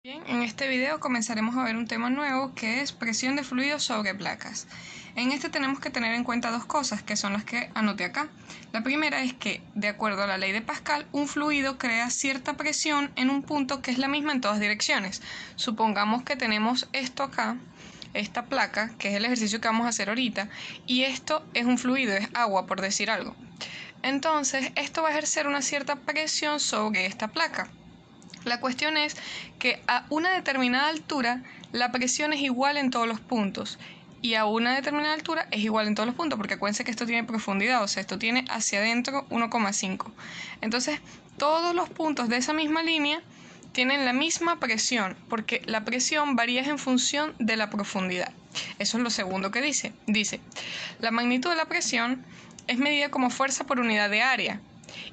Bien, en este video comenzaremos a ver un tema nuevo que es presión de fluidos sobre placas. En este tenemos que tener en cuenta dos cosas que son las que anoté acá. La primera es que, de acuerdo a la ley de Pascal, un fluido crea cierta presión en un punto que es la misma en todas direcciones. Supongamos que tenemos esto acá, esta placa, que es el ejercicio que vamos a hacer ahorita, y esto es un fluido, es agua por decir algo. Entonces, esto va a ejercer una cierta presión sobre esta placa. La cuestión es que a una determinada altura la presión es igual en todos los puntos y a una determinada altura es igual en todos los puntos, porque acuérdense que esto tiene profundidad, o sea, esto tiene hacia adentro 1,5. Entonces, todos los puntos de esa misma línea tienen la misma presión, porque la presión varía en función de la profundidad. Eso es lo segundo que dice. Dice, la magnitud de la presión es medida como fuerza por unidad de área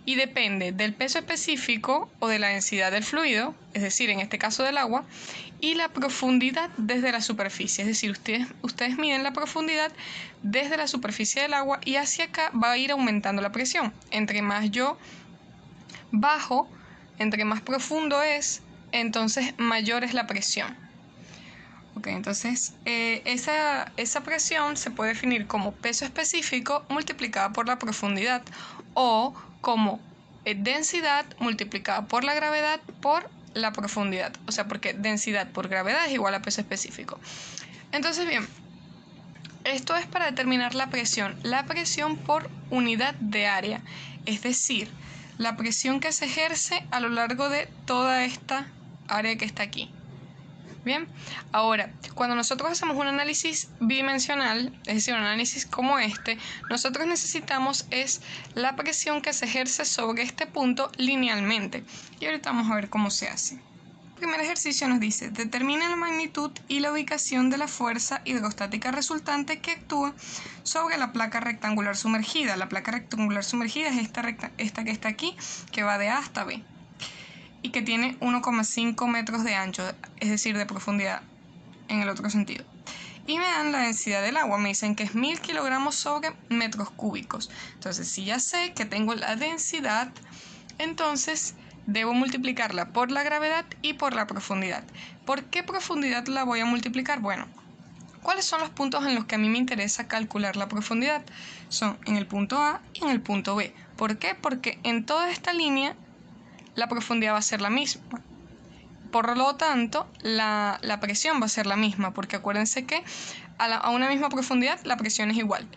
y depende del peso específico o de la densidad del fluido, es decir, en este caso del agua, y la profundidad desde la superficie. Es decir, ustedes miden la profundidad desde la superficie del agua y hacia acá va a ir aumentando la presión. Entre más yo bajo, entre más profundo es, entonces mayor es la presión. Ok, entonces esa presión se puede definir como peso específico multiplicada por la profundidad o como densidad multiplicada por la gravedad por la profundidad. O sea, porque densidad por gravedad es igual a peso específico. Entonces, bien, esto es para determinar la presión por unidad de área, es decir, la presión que se ejerce a lo largo de toda esta área que está aquí. Bien, ahora, cuando nosotros hacemos un análisis bidimensional, es decir, un análisis como este, nosotros necesitamos es la presión que se ejerce sobre este punto linealmente. Y ahorita vamos a ver cómo se hace. El primer ejercicio nos dice, determina la magnitud y la ubicación de la fuerza hidrostática resultante que actúa sobre la placa rectangular sumergida. La placa rectangular sumergida es esta que está aquí, que va de A hasta B, y que tiene 1,5 metros de ancho, es decir, de profundidad en el otro sentido. Y me dan la densidad del agua, me dicen que es 1000 kilogramos sobre metros cúbicos. Entonces, si ya sé que tengo la densidad, entonces debo multiplicarla por la gravedad y por la profundidad. ¿Por qué profundidad la voy a multiplicar? Bueno, ¿cuáles son los puntos en los que a mí me interesa calcular la profundidad? Son en el punto A y en el punto B. ¿Por qué? Porque en toda esta línea la profundidad va a ser la misma. Por lo tanto, la presión va a ser la misma, porque acuérdense que a una misma profundidad la presión es igual.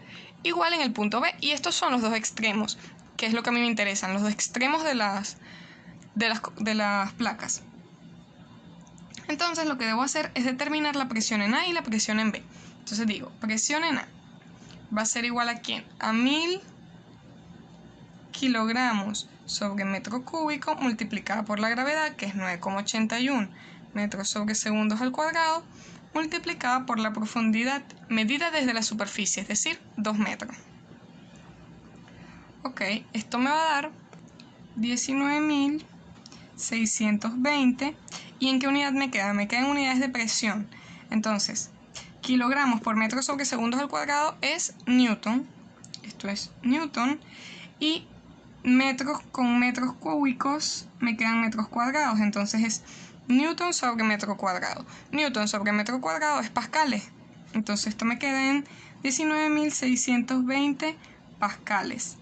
Igual en el punto B, y estos son los dos extremos, que es lo que a mí me interesan, los dos extremos de las placas. Entonces lo que debo hacer es determinar la presión en A y la presión en B. Entonces digo, presión en A va a ser igual a ¿quién? A 1000 kilogramos sobre metro cúbico multiplicada por la gravedad, que es 9,81 metros sobre segundos al cuadrado, multiplicada por la profundidad medida desde la superficie, es decir, 2 metros. Ok, esto me va a dar 19.620. ¿Y en qué unidad me queda? Me quedan unidades de presión. Entonces, kilogramos por metro sobre segundos al cuadrado es newton. Esto es newton. Y metros con metros cúbicos me quedan metros cuadrados, entonces es newton sobre metro cuadrado. Newton sobre metro cuadrado es pascales, entonces esto me queda en 19.620 pascales.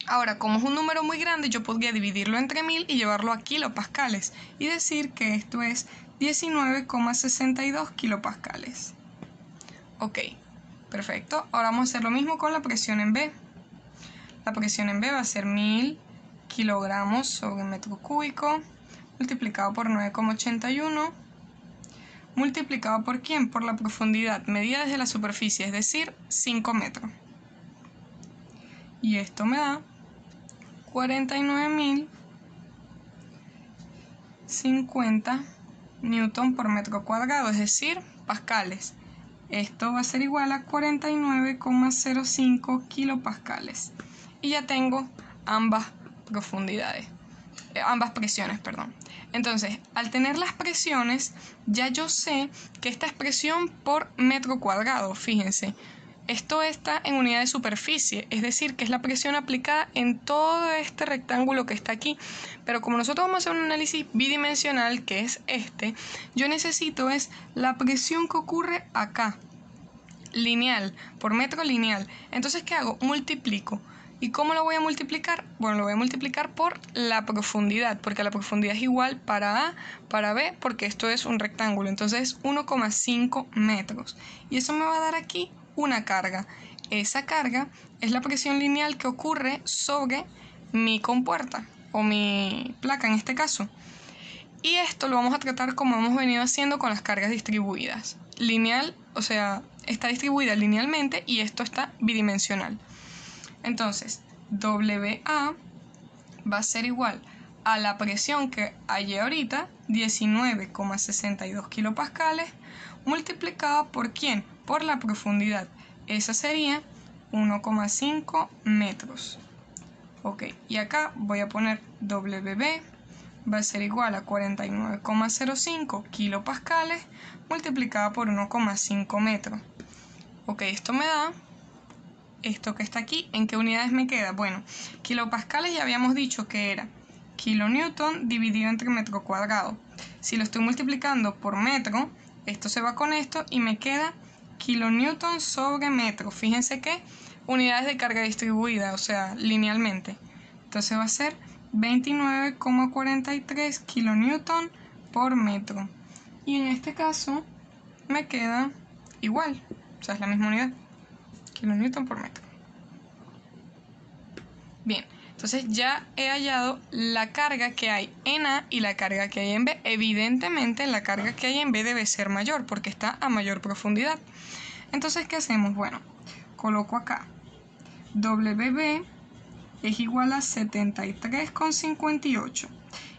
Ahora, como es un número muy grande, yo podría dividirlo entre 1000 y llevarlo a kilopascales y decir que esto es 19,62 kilopascales. Ok, perfecto. Ahora vamos a hacer lo mismo con la presión en B. La presión en B va a ser 1000 kilogramos sobre metro cúbico multiplicado por 9,81 multiplicado por ¿quién? Por la profundidad medida desde la superficie, es decir, 5 metros. Y esto me da 49.050 newton por metro cuadrado, es decir, pascales. Esto va a ser igual a 49,05 kilopascales. Y ya tengo ambas presiones, perdón. Entonces, al tener las presiones, ya yo sé que esta expresión por metro cuadrado, fíjense, esto está en unidad de superficie, es decir, que es la presión aplicada en todo este rectángulo que está aquí. Pero como nosotros vamos a hacer un análisis bidimensional, que es este, yo necesito es la presión que ocurre acá, lineal, por metro lineal. Entonces, ¿qué hago? Multiplico. ¿Y cómo lo voy a multiplicar? Bueno, lo voy a multiplicar por la profundidad, porque la profundidad es igual para A, para B, porque esto es un rectángulo. Entonces es 1,5 metros. Y eso me va a dar aquí una carga. Esa carga es la presión lineal que ocurre sobre mi compuerta, o mi placa en este caso. Y esto lo vamos a tratar como hemos venido haciendo con las cargas distribuidas. Lineal, o sea, está distribuida linealmente y esto está bidimensional. Entonces, WA va a ser igual a la presión que hallé ahorita, 19,62 kilopascales, multiplicada por ¿quién? Por la profundidad. Esa sería 1,5 metros. Ok, y acá voy a poner WB, va a ser igual a 49,05 kilopascales, multiplicada por 1,5 metros. Ok, esto me da... Esto que está aquí, ¿en qué unidades me queda? Bueno, kilopascales ya habíamos dicho que era kilonewton dividido entre metro cuadrado. Si lo estoy multiplicando por metro, esto se va con esto y me queda kilonewton sobre metro. Fíjense que unidades de carga distribuida, o sea, linealmente. Entonces va a ser 29,43 kilonewton por metro. Y en este caso me queda igual, o sea, es la misma unidad. Kilonewton por metro. Bien, entonces ya he hallado la carga que hay en A y la carga que hay en B. Evidentemente la carga que hay en B debe ser mayor porque está a mayor profundidad. Entonces, ¿qué hacemos? Bueno, coloco acá WB es igual a 73,58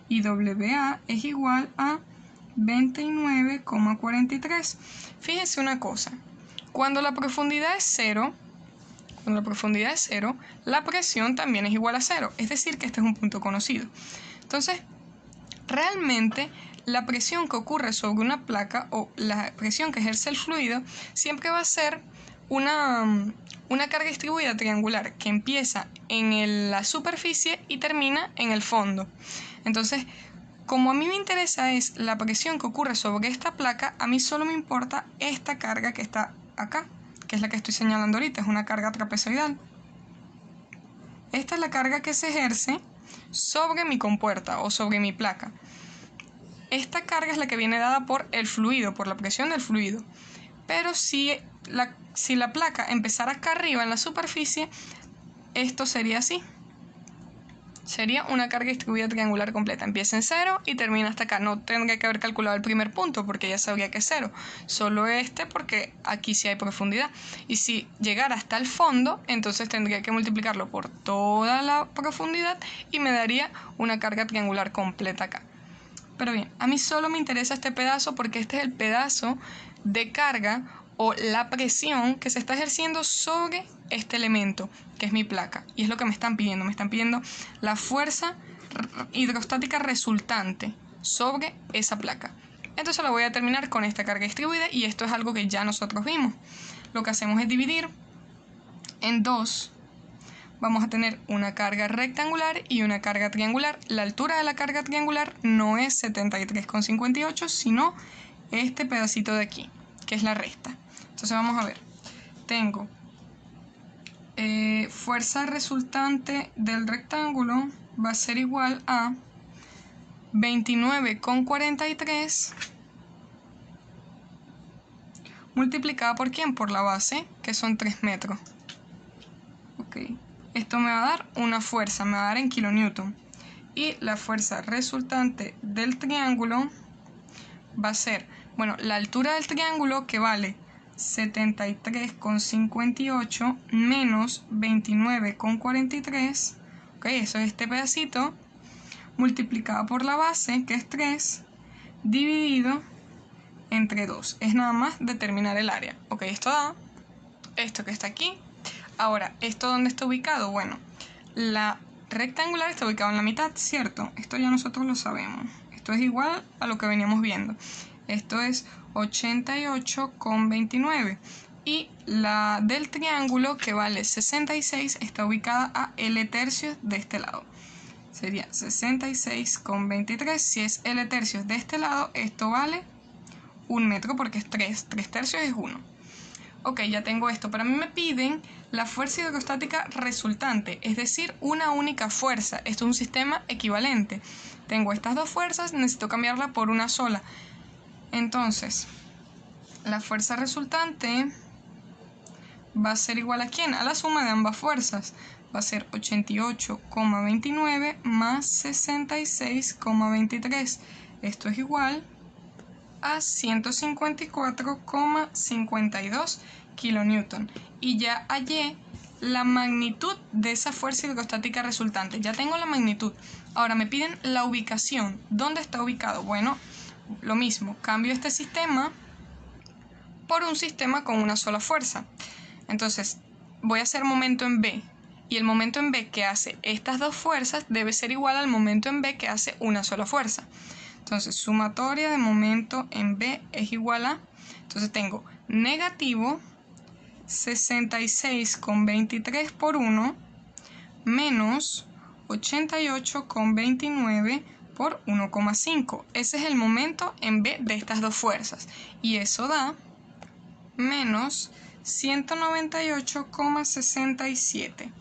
y WA es igual a 29,43. Fíjense una cosa. Cuando la profundidad es cero, la presión también es igual a cero. Es decir, que este es un punto conocido. Entonces, realmente la presión que ocurre sobre una placa o la presión que ejerce el fluido siempre va a ser una carga distribuida triangular que empieza en la superficie y termina en el fondo. Entonces, como a mí me interesa es la presión que ocurre sobre esta placa, a mí solo me importa esta carga que está acá, que es la que estoy señalando ahorita, es una carga trapezoidal. Esta es la carga que se ejerce sobre mi compuerta o sobre mi placa. Esta carga es la que viene dada por el fluido, por la presión del fluido. Pero si la placa empezara acá arriba en la superficie, esto sería así. Sería una carga distribuida triangular completa. Empieza en 0 y termina hasta acá. No tendría que haber calculado el primer punto porque ya sabría que es 0. Solo este porque aquí sí hay profundidad. Y si llegara hasta el fondo, entonces tendría que multiplicarlo por toda la profundidad y me daría una carga triangular completa acá. Pero bien, a mí solo me interesa este pedazo porque este es el pedazo de carga o la presión que se está ejerciendo sobre este elemento, que es mi placa. Y es lo que me están pidiendo. Me están pidiendo la fuerza hidrostática resultante sobre esa placa. Entonces lo voy a terminar con esta carga distribuida y esto es algo que ya nosotros vimos. Lo que hacemos es dividir en dos. Vamos a tener una carga rectangular y una carga triangular. La altura de la carga triangular no es 73,58, sino este pedacito de aquí, que es la resta. Entonces vamos a ver. Tengo fuerza resultante del rectángulo va a ser igual a 29,43 multiplicada por ¿quién? Por la base, que son 3 metros. Ok. Esto me va a dar una fuerza, me va a dar en kilonewton. Y la fuerza resultante del triángulo va a ser, bueno, la altura del triángulo que vale 73,58 menos 29,43. Ok, eso es este pedacito, multiplicado por la base, que es 3, dividido entre 2. Es nada más determinar el área. Ok, esto da esto que está aquí. Ahora, ¿esto dónde está ubicado? Bueno, la rectangular está ubicado en la mitad, ¿cierto? Esto ya nosotros lo sabemos. Esto es igual a lo que veníamos viendo. Esto es 88,29. y la del triángulo, que vale 66, está ubicada a L tercios de este lado. Sería 66,23. Si es L tercios de este lado, esto vale 1 metro porque es 3 tercios es 1. Ok, ya tengo esto, pero a mí me piden la fuerza hidrostática resultante, es decir, una única fuerza. Esto es un sistema equivalente. Tengo estas dos fuerzas, necesito cambiarla por una sola. Entonces, la fuerza resultante va a ser igual a ¿quién? A la suma de ambas fuerzas. Va a ser 88,29 más 66,23. Esto es igual a 154,52 kilonewton. Y ya hallé la magnitud de esa fuerza hidrostática resultante. Ya tengo la magnitud. Ahora me piden la ubicación. ¿Dónde está ubicado? Bueno, lo mismo. Cambio este sistema por un sistema con una sola fuerza. Entonces, voy a hacer momento en B. Y el momento en B que hace estas dos fuerzas debe ser igual al momento en B que hace una sola fuerza. Entonces, sumatoria de momento en B es igual a... Entonces tengo negativo 66,23 por 1 menos 88,29 por 1,5. Ese es el momento en B de estas dos fuerzas. Y eso da menos 198,67.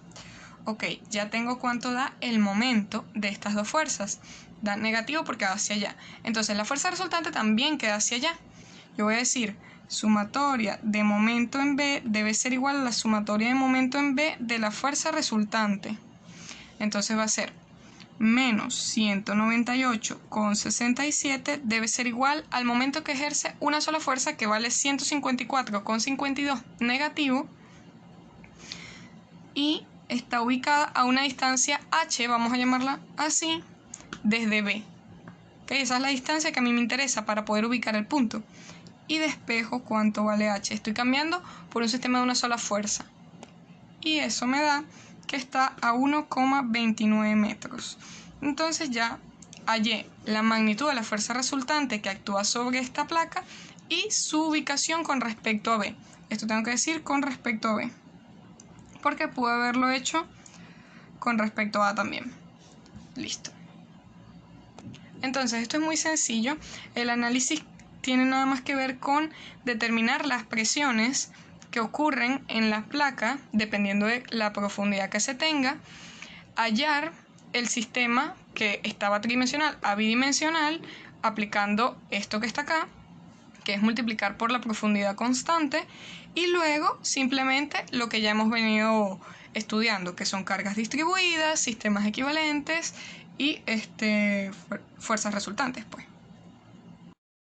Ok, ya tengo cuánto da el momento de estas dos fuerzas. Da negativo porque va hacia allá. Entonces la fuerza resultante también queda hacia allá. Yo voy a decir, sumatoria de momento en B debe ser igual a la sumatoria de momento en B de la fuerza resultante. Entonces va a ser menos 198,67 debe ser igual al momento que ejerce una sola fuerza, que vale 154,52 negativo, y está ubicada a una distancia h, vamos a llamarla así, desde B. ¿Okay? Esa es la distancia que a mí me interesa para poder ubicar el punto. Y despejo cuánto vale h. Estoy cambiando por un sistema de una sola fuerza. Y eso me da que está a 1,29 metros. Entonces ya hallé la magnitud de la fuerza resultante que actúa sobre esta placa y su ubicación con respecto a B. Esto tengo que decir con respecto a B, porque pude haberlo hecho con respecto a A también. Listo. Entonces esto es muy sencillo. El análisis tiene nada más que ver con determinar las presiones que ocurren en la placa dependiendo de la profundidad que se tenga, hallar el sistema que estaba tridimensional a bidimensional aplicando esto que está acá, que es multiplicar por la profundidad constante, y luego simplemente lo que ya hemos venido estudiando, que son cargas distribuidas, sistemas equivalentes y fuerzas resultantes, pues.